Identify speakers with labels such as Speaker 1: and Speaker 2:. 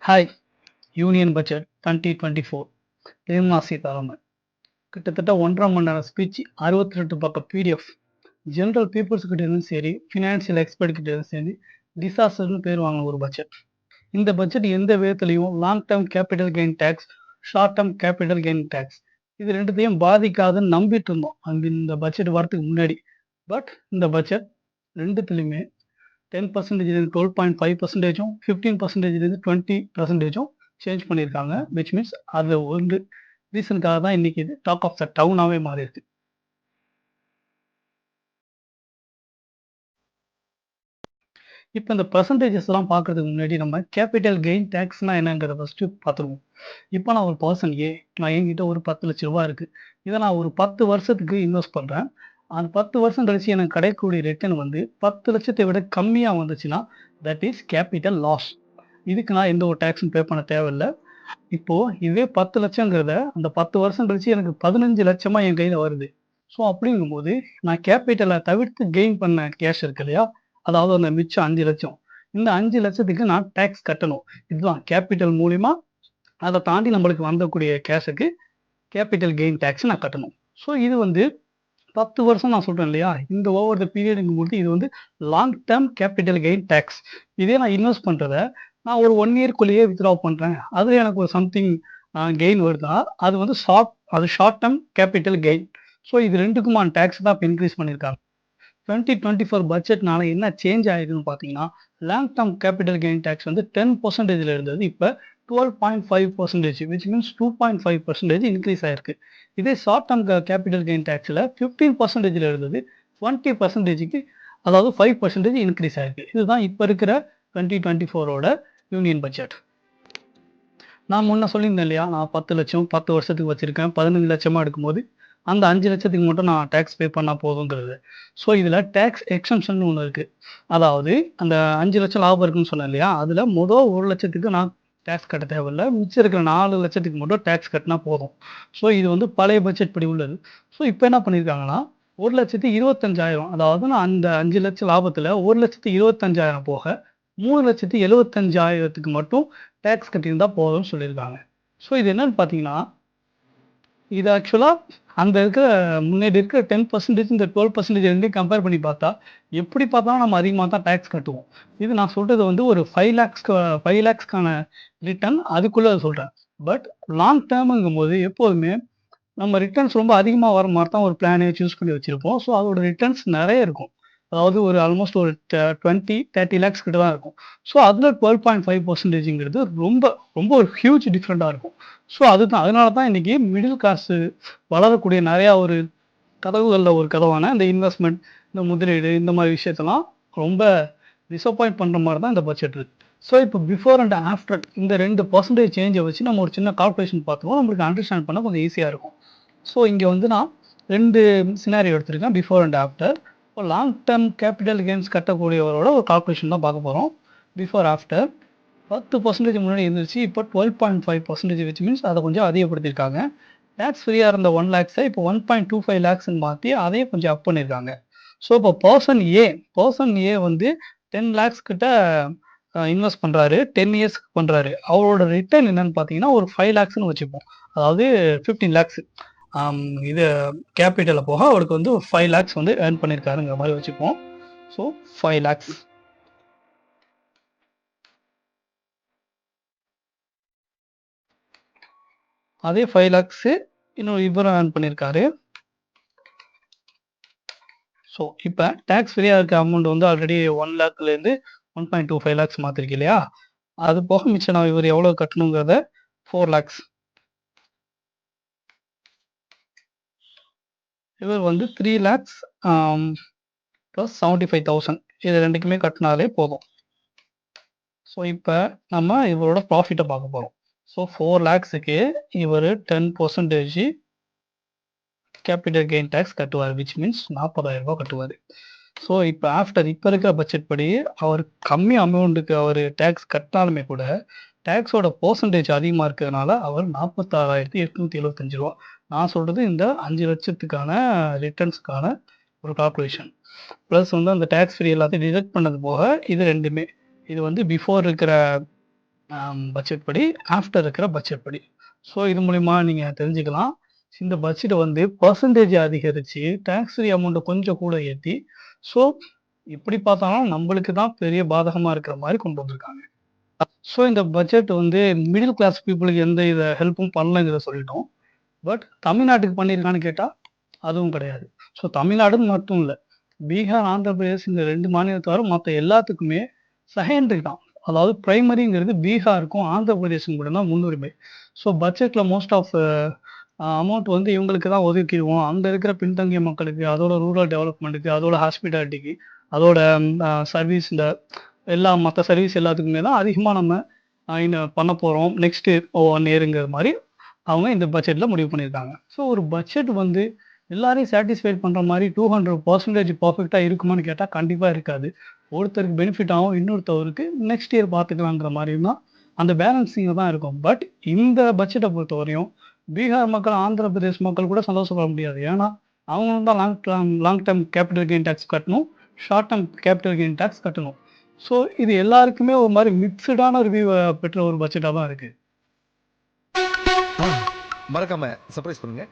Speaker 1: Hi union budget 2024 Nirmala Sitharaman கிட்டத்தட்ட 1.5 மணி நேரம் speech, 62 பக்கம் பிடிஎஃப், ஜென்ரல் பீப்புள்ஸ் கிட்ட இருந்தும் சரி, ஃபினான்ஷியல் எக்ஸ்பர்ட் கிட்ட இருந்தும் சரி, டிசாஸ்டர்னு பேர் வாங்கின ஒரு பட்ஜெட். இந்த பட்ஜெட் எந்த விதத்துலையும் long term capital gain tax, short term capital gain tax இது ரெண்டுத்தையும் பாதிக்காதுன்னு நம்பிட்டு இருந்தோம் இந்த பட்ஜெட் வரதுக்கு முன்னாடி. பட் இந்த பட்ஜெட் ரெண்டுத்துலையுமே 10% 12.5%, 15% 20% சேஞ்ச் பண்ணியிருக்காங்க. விச் மீன்ஸ் அது ஒரு ரீசனுக்காக தான் இன்னைக்கு இது டாக் ஆஃப் த டவுனாகவே மாறி இருக்கு. இப்போ இந்த பர்சன்டேஜஸ்லாம் பார்க்கறதுக்கு முன்னாடி நம்ம கேபிட்டல் கெயின் டேக்ஸ்னா என்னங்கிறத ஃபஸ்ட்டு பார்த்துருவோம். இப்போ நான் ஒரு பர்சன் நான் என்கிட்ட ஒரு 10 லட்ச ரூபா இருக்குது. இதை நான் ஒரு 10 வருஷத்துக்கு இன்வெஸ்ட் பண்ணுறேன். அந்த 10 வருஷம் கழிச்சு எனக்கு கிடைக்கக்கூடிய ரிட்டர்ன் வந்து 10 லட்சத்தை விட கம்மியாக வந்துச்சுன்னா தட் இஸ் கேபிட்டல் லாஸ். இதுக்கு நான் எந்த ஒரு டேக்ஸும் பே பண்ண தேவையில்லை. இப்போது இதே 10 லட்சங்கிறத அந்த 10 வருஷம் கழிச்சு எனக்கு 15 லட்சமாக என் கையில் வருது. ஸோ அப்படிங்கும்போது நான் கேபிட்டலை தவிர்த்து கெயின் பண்ண கேஷ் இருக்கு இல்லையா, அதாவது அந்த மிச்சம் 5 லட்சம், இந்த 5 லட்சத்துக்கு நான் டேக்ஸ் கட்டணும். இதுதான் கேபிட்டல் மூலிமா அதை தாண்டி நம்மளுக்கு வந்தக்கூடிய கேஷுக்கு கேபிட்டல் கெயின் டேக்ஸ் நான் கட்டணும். ஸோ இது வந்து 10 வருஷம் நான் சொல்கிறேன் இல்லையா, இந்த ஓவர் த பீரியடுங்கும்போது இது வந்து long term capital gain tax. இதே நான் இன்வெஸ்ட் பண்ணுறத நான் ஒரு 1 இயர்க்குள்ளேயே வித்ட்ரா பண்ணுறேன், அதில் எனக்கு ஒரு சம்திங் கெயின் வருதா, அது வந்து short term capital gain. So இது ரெண்டுக்குமான டேக்ஸ் தான் இப்போ இன்க்ரீஸ் பண்ணியிருக்காங்க. 2024 பட்ஜெட்னால என்ன சேஞ்ச் ஆயிருக்குன்னு பார்த்தீங்கன்னா, long term capital gain tax வந்து 10% இருந்தது இப்போ 12.5%, விச் மீன்ஸ் 2.5% இன்க்ரீஸ் ஆயிருக்கு. இதே ஷார்ட் டேர்ம் கேபிட்டல் கெயின் டேக்ஸில் 15% இருந்தது 20%க்கு, அதாவது 5% இன்க்ரீஸ் ஆயிருக்கு. இதுதான் இப்போ இருக்கிற 2024ஓட யூனியன் பட்ஜெட். நான் முன்ன சொல்லியிருந்தேன் இல்லையா, நான் 10 லட்சம் 10 வருஷத்துக்கு வச்சுருக்கேன், 15 லட்சமாக எடுக்கும்போது அந்த 5 லட்சத்துக்கு மட்டும் நான் டேக்ஸ் பே பண்ணால் போதுங்கிறது. ஸோ இதில் டேக்ஸ் எக்ஸம்ஷன் ஒன்று இருக்குது. அதாவது அந்த 5 லட்சம் லாபம் இருக்குன்னு சொன்னேன் இல்லையா, அதில் மொதல் 1 லட்சத்துக்கு நான் டேக்ஸ் கட்ட தேவையில்லை, மிச்சம் இருக்கிற 4 லட்சத்துக்கு மட்டும் டேக்ஸ் கட்டினா போதும். ஸோ இது வந்து பழைய பட்ஜெட் படி உள்ளது. ஸோ இப்போ என்ன பண்ணியிருக்காங்கன்னா, 1,25,000, அதாவது நான் அந்த 5 லட்சம் லாபத்தில் 1,25,000 போக 3,75,000க்கு மட்டும் டேக்ஸ் கட்டியிருந்தா போதும்னு சொல்லியிருக்காங்க. ஸோ இது என்னன்னு பார்த்தீங்கன்னா, இது ஆக்சுவலாக அந்த இருக்கிற முன்னாடி இருக்கிற 10% இந்த 12% ரெண்டையும் கம்பேர் பண்ணி பார்த்தா எப்படி பார்த்தாலும் நம்ம அதிகமாக தான் டேக்ஸ் கட்டுவோம். இது நான் சொல்கிறது வந்து ஒரு 5 லேக்ஸ்க்கான ரிட்டர்ன், அதுக்குள்ளே சொல்கிறேன். பட் லாங் டேர்முங்கும்போது எப்போதுமே நம்ம ரிட்டர்ன்ஸ் ரொம்ப அதிகமாக வர மாதிரி தான் ஒரு பிளானே சூஸ் பண்ணி வச்சுருப்போம். ஸோ அதோட ரிட்டர்ன்ஸ் நிறைய இருக்கும். அதாவது ஒரு ஆல்மோஸ்ட் ஒரு 20-30 லேக்ஸ் கிட்ட தான் இருக்கும். ஸோ அதில் 12.5%ங்கிறது ரொம்ப ரொம்ப ஒரு ஹியூஜ் டிஃப்ரெண்ட்டாக இருக்கும். ஸோ அதுதான், அதனால தான் இன்றைக்கி மிடில் கிளாஸு வளரக்கூடிய நிறையா ஒரு கதவுகளில் ஒரு கதவான இந்த இன்வெஸ்ட்மெண்ட், இந்த முதலீடு, இந்த மாதிரி விஷயத்தெல்லாம் ரொம்ப டிசப்பாயிண்ட் பண்ணுற மாதிரி தான் இந்த பட்ஜெட் இருக்குது. ஸோ இப்போ பிஃபோர் அண்ட் ஆஃப்டர் இந்த 2% சேஞ்சை வச்சு நம்ம ஒரு சின்ன கால்குலேஷன் பார்த்துருவோம், நம்மளுக்கு அண்டர்ஸ்டாண்ட் பண்ண கொஞ்சம் ஈஸியாக இருக்கும். ஸோ இங்கே வந்து நான் 2 சினாரியோ எடுத்திருக்கேன், பிஃபோர் அண்ட் ஆஃப்டர். இப்போ லாங் டேர்ம் கேபிட்டல் கெயின்ஸ் கட்டக்கூடியவரோட ஒரு கால்குலேஷன் தான் பார்க்க போகிறோம். பிஃபோர் ஆஃப்டர் 10% முன்னாடி இருந்துச்சு, இப்போ 12.5%, விச் மீன்ஸ் அதை கொஞ்சம் அதிகப்படுத்தியிருக்காங்க. டேக்ஸ் ஃப்ரீயாக இருந்த 1 லேக்ஸை இப்போ 1.25 லேக்ஸ்ன்னு மாற்றி அதையும் கொஞ்சம் அப் பண்ணியிருக்காங்க. ஸோ இப்போ பர்சன் ஏ வந்து 10 லேக்ஸ் கிட்ட இன்வெஸ்ட் பண்ணுறாரு, 10 இயர்ஸ்க்கு பண்ணுறாரு. அவரோட ரிட்டர்ன் என்னன்னு பார்த்தீங்கன்னா ஒரு 5 லேக்ஸ்ன்னு வச்சுப்போம், அதாவது 15 லேக்ஸ் இது கேபிட்டலில் போக அவருக்கு வந்து 5 லேக்ஸ் வந்து ஏர்ன் பண்ணியிருக்காருங்கிற மாதிரி வச்சுப்போம். ஸோ 5 லேக்ஸ், அதே 5 லேக்ஸு இன்னும் இவரும் ஏர்ன் பண்ணியிருக்காரு. ஸோ இப்போ டேக்ஸ் ஃப்ரீயாக இருக்க அமௌண்ட் வந்து ஆல்ரெடி 1 லேக்லேருந்து 1.25 லேக்ஸ் மாற்றிருக்கு இல்லையா, அது போக மிச்சம் நான் இவர் எவ்வளோ கட்டணுங்கிறத 4 லேக்ஸ், இவர் வந்து 3 லேக்ஸ் ப்ளஸ் 75,000, இது ரெண்டுக்குமே கட்டினாலே போதும். ஸோ இப்போ நம்ம இவரோட ப்ராஃபிட்டை பார்க்க போகிறோம். ஸோ 4 லேக்ஸுக்கு இவர் 10% கேபிட்டல் கெயின் டேக்ஸ் கட்டுவார், விச் மீன்ஸ் 40,000 ரூபா கட்டுவார். ஸோ இப்போ இருக்கிற பட்ஜெட் படி அவர் கம்மி அமௌண்ட்டுக்கு அவர் டேக்ஸ் கட்டினாலுமே கூட டேக்ஸோட பர்சன்டேஜ் அதிகமாக இருக்கிறதுனால அவர் 46,875 ரூபா. நான் சொல்கிறது இந்த 5 லட்சத்துக்கான ரிட்டர்ன்ஸுக்கான ஒரு கால்குலேஷன். ப்ளஸ் வந்து அந்த டேக்ஸ் ஃப்ரீ எல்லாத்தையும் டிடெக்ட் பண்ணது போக இது ரெண்டுமே, இது வந்து பிஃபோர் இருக்கிற பட்ஜெட் படி, ஆஃப்டர் இருக்கிற பட்ஜெட் படி. ஸோ இது மூலியமா நீங்க தெரிஞ்சுக்கலாம். இந்த பட்ஜெட்ட வந்து பெர்சன்டேஜ் அதிகரிச்சு, டாக்ஸ் ஃப்ரீ அமௌண்ட்ட கொஞ்சம் கூட ஏத்தி, ஸோ எப்படி பார்த்தாலும் நம்பளுக்கு தான் பெரிய பாதகமா இருக்கிற மாரி கொண்டு வந்திருக்காங்க. ஸோ இந்த பட்ஜெட் வந்து மிடில் கிளாஸ் பீப்பிளுக்கு எந்த வித ஹெல்ப்பும் பண்ணலங்கிறத சொல்லிட்டோம். பட் தமிழ்நாட்டுக்கு பண்ணியிருக்கான்னு கேட்டா, அதுவும் கிடையாது. ஸோ தமிழ்நாடுன்னு மட்டும் இல்ல. பீகார், ஆந்திர பிரதேஷ் இந்த 2 மாநிலத்த தவிர மத்த எல்லாத்துக்குமே செகண்டரி தான். அதாவது பிரைமரிங்கிறது பீகாருக்கும், ஆந்திர பிரதேஷ்க்கும் மட்டும் தான் முன்னுரிமை. ஸோ பட்ஜெட்ல மோஸ்ட் ஆஃப் அமௌண்ட் வந்து இவங்களுக்கு தான் ஒதுக்கிருவோம். அங்க இருக்கிற பின்தங்கிய மக்களுக்கு, அதோட ரூரல் டெவலப்மெண்ட்டுக்கு, அதோட ஹாஸ்பிட்டாலிட்டிக்கு, அதோட சர்வீஸ் இந்த எல்லா மத்த சர்வீஸ் எல்லாத்துக்குமே தான் அதிகமா நம்ம பண்ண போறோம். நெக்ஸ்ட்டு 1 இயர்ங்கிற மாரி அவங்க இந்த பட்ஜெட்ல முடிவு பண்ணியிருக்காங்க. ஸோ ஒரு பட்ஜெட் வந்து எல்லாரையும் சாட்டிஸ்ஃபைட் பண்ற மாரி 200% பெர்ஃபெக்ட்டா இருக்குமான்னு கேட்டா, கண்டிப்பா இருக்காது. ஒருத்தருக்கு பெனிஃபிட் ஆகும். இன்னொருத்தவருக்கு நெக்ஸ்ட் இயர் பார்த்துக்கலாங்கிற மாரியும் தான் அந்த பேலன்சிங்ல தான் இருக்கும். பட் இந்த பட்ஜெட்ட பொறுத்தவரையும் பீகார் மக்கள், ஆந்திர பிரதேஷ் மக்கள் கூட சந்தோஷப்பட முடியாது. ஏன்னா, அவங்க தான் long term capital gain tax கட்டணும். Short term capital gain tax கட்டணும். ஸோ இது எல்லாருக்குமே ஒரு மாரி மிக்ஸ்டான ரிவ்யூவ பெற்ற ஒரு பட்ஜெட்டா தான் இருக்கு.
Speaker 2: மறக்காம சர்ப்ரைஸ் பண்ணுங்க.